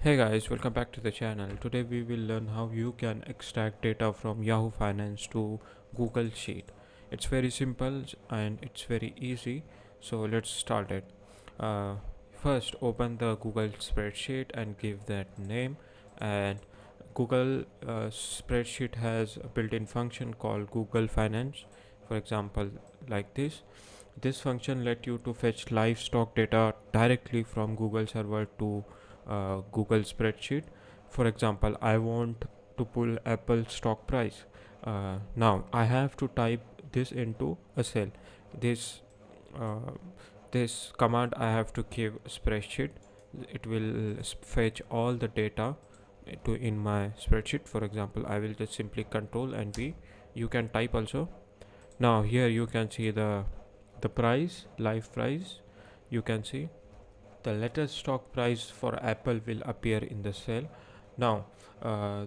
Hey guys, welcome back to the channel. Today we will learn how you can extract data from Yahoo Finance to Google Sheet. It's very simple and it's very easy. So let's start it. Uh, First, open the Google spreadsheet and give that name. And Google spreadsheet has a built-in function called Google Finance. For example, like this. This function let you to fetch live stock data directly from Google server to Google spreadsheet. For example, I want to pull Apple stock price. Now I have to type this into a cell. This uh, this command I have to give spreadsheet. It will fetch all the data to in my spreadsheet. For example, I will just simply control and V. You can type also. Now here you can see the price, live price. You can see the latest stock price for Apple will appear in the cell. Now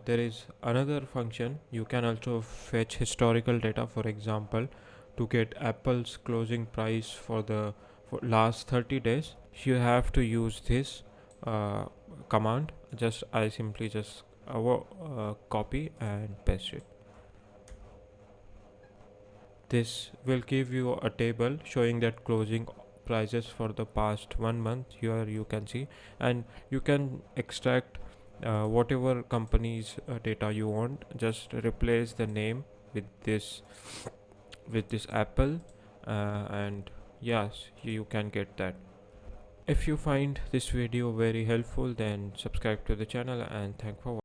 there is another function. You can also fetch historical data. For example, to get Apple's closing price for last 30 days, you have to use this command. Just I simply just copy and paste it. This will give you a table showing that closing prices for the past 1 month. Here you can see, and you can extract whatever company's data you want. Just replace the name with this Apple, and yes, you can get that. If you find this video very helpful, then subscribe to the channel and thank for watching.